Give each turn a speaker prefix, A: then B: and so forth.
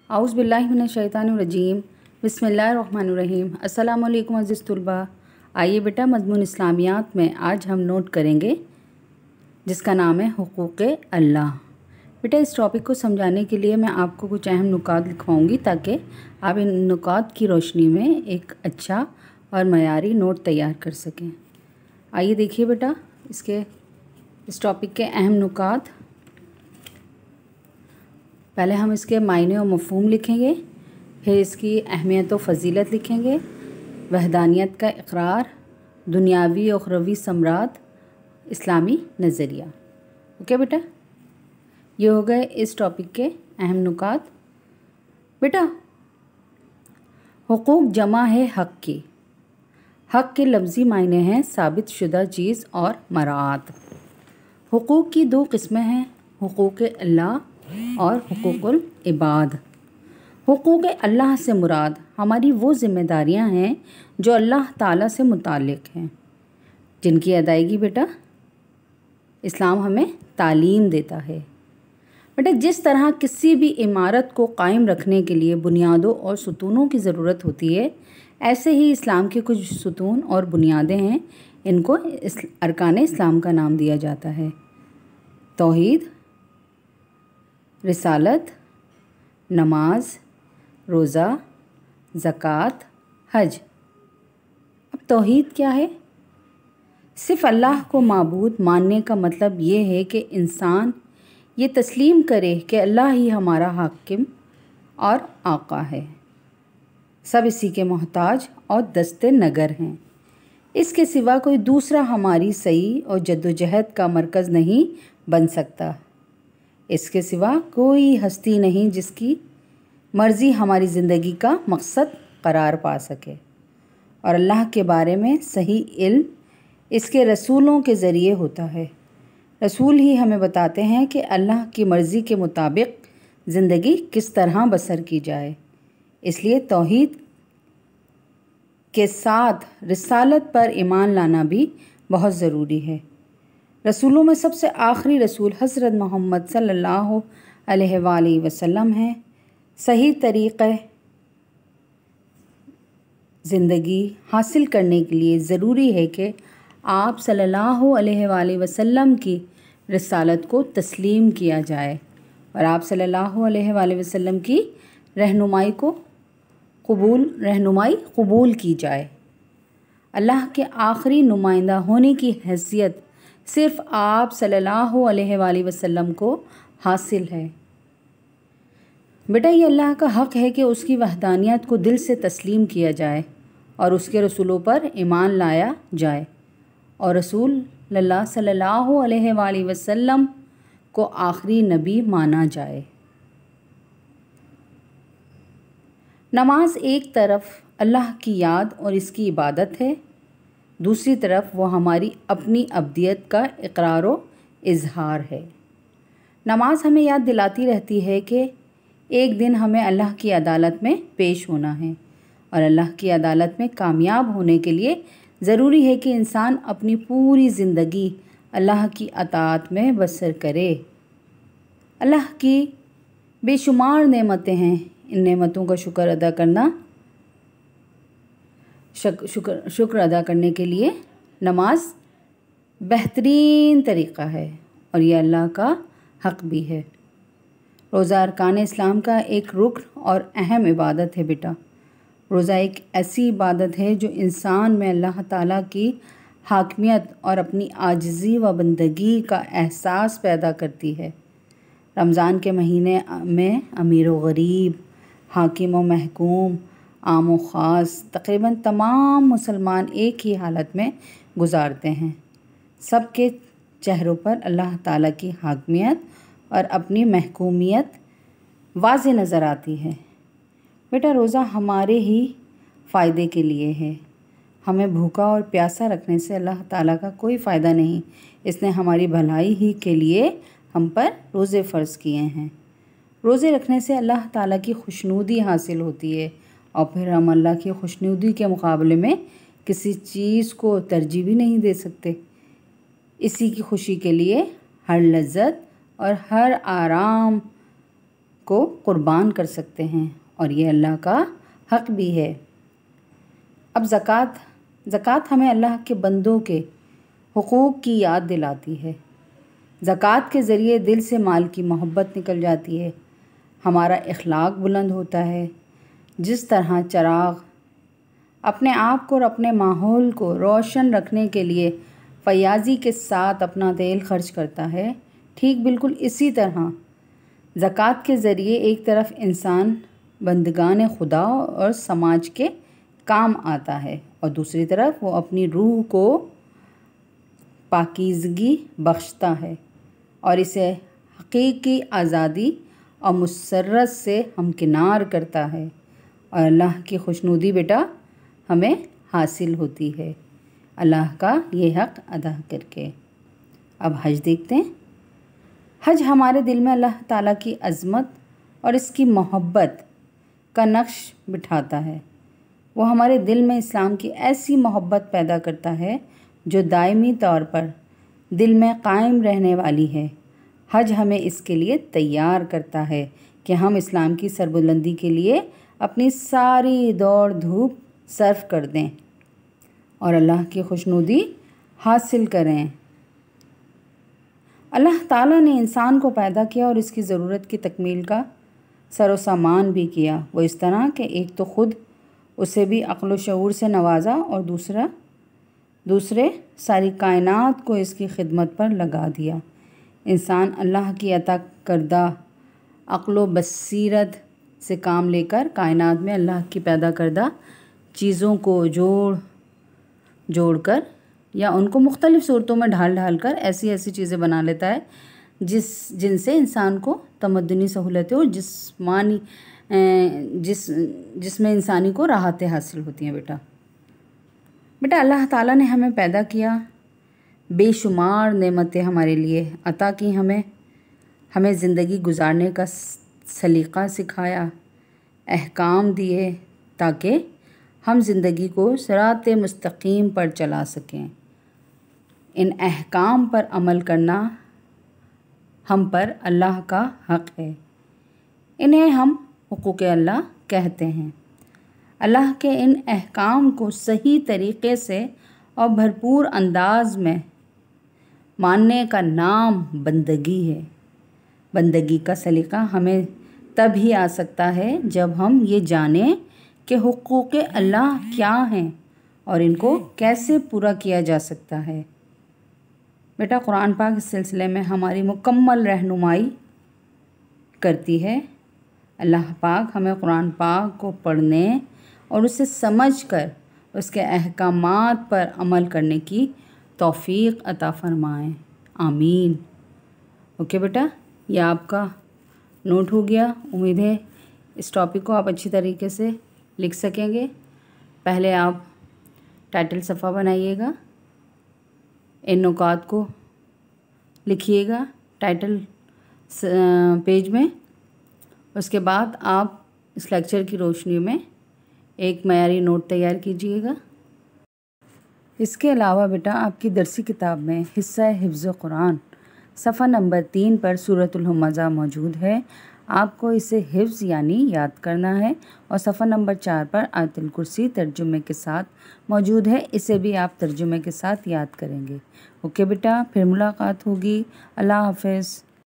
A: आउज़ बिल्लाहि मिनश शैतानिर रजीम बिस्मिल्लाहिर्रहमानिर्रहीम। अस्सलामु अलैकुम अज़ीज़ तुलबा। आइए बेटा, मज़मून इस्लामियात में आज हम नोट करेंगे जिसका नाम है हुकूक़ अल्लाह। बेटा, इस टॉपिक को समझाने के लिए मैं आपको कुछ अहम नुकात लिखवाऊंगी ताकि आप इन नुकात की रोशनी में एक अच्छा और मयारी नोट तैयार कर सकें। आइए देखिए बेटा, इस टॉपिक के अहम नुकात। पहले हम इसके मायने और मफ़हूम लिखेंगे, फिर इसकी अहमियत और फ़जीलत लिखेंगे, वहदानियत का इक़रार, दुनियावी और उख़रवी समरात, इस्लामी नज़रिया। ओके बेटा, ये हो गए इस टॉपिक के अहम नुकात। बेटा, हुकूक जमा है हक़ की। हक़ के लफ्ज़ी मायने हैं साबित शुदा चीज़ और मराआत। हुकूक की दो किस्में हैं, हुकूक अल्लाह और हुकूकुल इबाद। हुकूक अल्लाह से मुराद हमारी वो ज़िम्मेदारियां हैं जो अल्लाह ताला से मुताल्लिक़ हैं, जिनकी अदायगी बेटा इस्लाम हमें तालीम देता है। बेटा, जिस तरह किसी भी इमारत को कायम रखने के लिए बुनियादों और सुतूनों की ज़रूरत होती है, ऐसे ही इस्लाम के कुछ सुतून और बुनियादें हैं, इनको अरकान इस्लाम का नाम दिया जाता है। तौहीद, रिसालत, नमाज, रोज़ा, ज़कात, हज। अब तौहीद क्या है? सिर्फ़ अल्लाह को माबूद मानने का मतलब ये है कि इंसान ये तस्लीम करे कि अल्लाह ही हमारा हाकिम और आका है, सब इसी के मोहताज और दस्ते नगर हैं। इसके सिवा कोई दूसरा हमारी सही और जद्दोजहद का मरकज़ नहीं बन सकता। इसके सिवा कोई हस्ती नहीं जिसकी मर्ज़ी हमारी ज़िंदगी का मकसद करार पा सके। और अल्लाह के बारे में सही इल्म इसके रसूलों के ज़रिए होता है। रसूल ही हमें बताते हैं कि अल्लाह की मर्ज़ी के मुताबिक ज़िंदगी किस तरह बसर की जाए। इसलिए तौहीद के साथ रिसालत पर ईमान लाना भी बहुत ज़रूरी है। रसूलों में सबसे आखिरी रसूल हज़रत मोहम्मद सल्लल्लाहु अलैहि वसल्लम हैं। सही तरीक़े ज़िंदगी हासिल करने के लिए ज़रूरी है कि आप सल्लल्लाहु अलैहि वसल्लम की रिसालत को तस्लीम किया जाए और आप सल्लल्लाहु अलैहि वसल्लम की रहनुमाई कबूल की जाए। अल्लाह के आखिरी नुमाइंदा होने की हैसियत सिर्फ़ आप सल्लल्लाहु अलैहि वसल्लम को हासिल है। बेटा, ये अल्लाह का हक़ है कि उसकी वहदानियत को दिल से तस्लीम किया जाए और उसके रसूलों पर ईमान लाया जाए और रसूल सल्लल्लाहु अलैहि वसल्लम को आखिरी नबी माना जाए। नमाज एक तरफ अल्लाह की याद और इसकी इबादत है, दूसरी तरफ वो हमारी अपनी अब्दियत का इकरार व इजहार है। नमाज हमें याद दिलाती रहती है कि एक दिन हमें अल्लाह की अदालत में पेश होना है और अल्लाह की अदालत में कामयाब होने के लिए ज़रूरी है कि इंसान अपनी पूरी ज़िंदगी अल्लाह की अताअत में बसर करे। अल्लाह की बेशुमार नेमतें हैं, इन नेमतों का शुक्र अदा करने के लिए नमाज बेहतरीन तरीक़ा है और यह अल्लाह का हक़ भी है। रोज़ा अरकान इस्लाम का एक रुकन और अहम इबादत है बेटा। रोज़ा एक ऐसी इबादत है जो इंसान में अल्लाह ताला की हाकिमियत और अपनी आजिज़ी व बंदगी का एहसास पैदा करती है। रमज़ान के महीने में अमीर व गरीब, हाकिम व महकूम, आम व ख़ास तकरीबन तमाम मुसलमान एक ही हालत में गुजारते हैं। सबके चेहरों पर अल्लाह ताला की हाकिमियत और अपनी महकूमियत वाज़े नज़र आती है। बेटा, रोज़ा हमारे ही फ़ायदे के लिए है। हमें भूखा और प्यासा रखने से अल्लाह ताला का कोई फ़ायदा नहीं। इसने हमारी भलाई ही के लिए हम पर रोज़े फ़र्ज़ किए हैं। रोज़े रखने से अल्लाह ताला की खुशनुदी हासिल होती है और फिर हम अल्लाह की खुशनुदी के मुकाबले में किसी चीज़ को तरजीह भी नहीं दे सकते। इसी की खुशी के लिए हर लज्जत और हर आराम کو قربان کر سکتے ہیں، اور یہ اللہ کا حق بھی ہے۔ اب زکوٰۃ ہمیں اللہ کے بندوں کے حقوق کی یاد دلاتی ہے۔ زکوٰۃ کے ذریعے دل سے مال کی محبت نکل جاتی ہے، ہمارا اخلاق بلند ہوتا ہے۔ جس طرح چراغ اپنے آپ کو اور اپنے ماحول کو روشن رکھنے کے لیے فیاضی کے ساتھ اپنا تیل خرچ کرتا ہے، ٹھیک بالکل اسی طرح زکوٰۃ کے ذریعے ایک طرف انسان بندگان خدا اور سماج کے کام آتا ہے، اور دوسری طرف وہ اپنی روح کو پاکیزگی بخشتا ہے اور اسے حقیقی آزادی اور مسرت سے ہمکنار کرتا ہے، اور اللہ کی خوشنودی بیٹا ہمیں حاصل ہوتی ہے اللہ کا یہ حق ادا کر کے۔ اب حج دیکھتے ہیں۔ حج ہمارے دل میں اللہ تعالیٰ کی عظمت اور اس کی محبت کا نقش بٹھاتا ہے۔ وہ ہمارے دل میں اسلام کی ایسی محبت پیدا کرتا ہے جو دائمی طور پر دل میں قائم رہنے والی ہے۔ حج ہمیں اس کے لیے تیار کرتا ہے کہ ہم اسلام کی سربلندی کے لیے اپنی ساری دوڑ دھوپ صرف کر دیں اور اللہ کی خوشنودی حاصل کریں۔ اللہ تعالیٰ نے انسان کو پیدا کیا اور اس کی ضرورت کی تکمیل کا سر و سامان بھی کیا۔ وہ اس طرح کہ ایک تو خود اسے بھی عقل و شعور سے نوازا اور دوسرے ساری کائنات کو اس کی خدمت پر لگا دیا۔ انسان اللہ کی عطا کردہ عقل و بصیرت سے کام لے کر کائنات میں اللہ کی پیدا کردہ چیزوں کو جوڑ کر یا ان کو مختلف صورتوں میں ڈھال کر ایسی چیزیں بنا لیتا ہے جن سے انسان کو تمدنی سہولتیں اور جس میں انسانی کو راحتیں حاصل ہوتی ہیں۔ بیٹا اللہ تعالیٰ نے ہمیں پیدا کیا، بے شمار نعمتیں ہمارے لیے عطا کی، ہمیں زندگی گزارنے کا سلیقہ سکھایا، احکام دیے تاکہ ہم زندگی کو صراط مستقیم پر چلا سکیں۔ ان احکام پر عمل کرنا ہم پر اللہ کا حق ہے، انہیں ہم حقوق اللہ کہتے ہیں۔ اللہ کے ان احکام کو صحیح طریقے سے اور بھرپور انداز میں ماننے کا نام بندگی ہے۔ بندگی کا سلیقہ ہمیں تب ہی آ سکتا ہے جب ہم یہ جانیں کہ حقوق اللہ کیا ہیں اور ان کو کیسے پورا کیا جا سکتا ہے۔ بیٹا قرآن پاک اس سلسلے میں ہماری مکمل رہنمائی کرتی ہے۔ اللہ پاک ہمیں قرآن پاک کو پڑھنے اور اسے سمجھ کر اس کے احکامات پر عمل کرنے کی توفیق عطا فرمائیں، آمین۔ اوکے بیٹا، یہ آپ کا نوٹ ہو گیا۔ امید ہے اس ٹاپک کو آپ اچھی طریقے سے لکھ سکیں گے۔ پہلے آپ ٹائٹل صفحہ بنائیے گا، ان نکات کو لکھیے گا ٹائٹل پیج میں۔ اس کے بعد آپ اس لیکچر کی روشنی میں ایک معیاری نوٹ تیار کیجیے گا۔ اس کے علاوہ بیٹا آپ کی درسی کتاب میں حصہ حفظ قرآن صفحہ نمبر 3 پر سورۃ الہمزہ موجود ہے۔ آپ کو اسے حفظ یعنی یاد کرنا ہے، اور صفحہ نمبر 4 پر آیت الکرسی ترجمے کے ساتھ موجود ہے، اسے بھی آپ ترجمے کے ساتھ یاد کریں گے۔ اوکے بیٹا، پھر ملاقات ہوگی۔ اللہ حافظ۔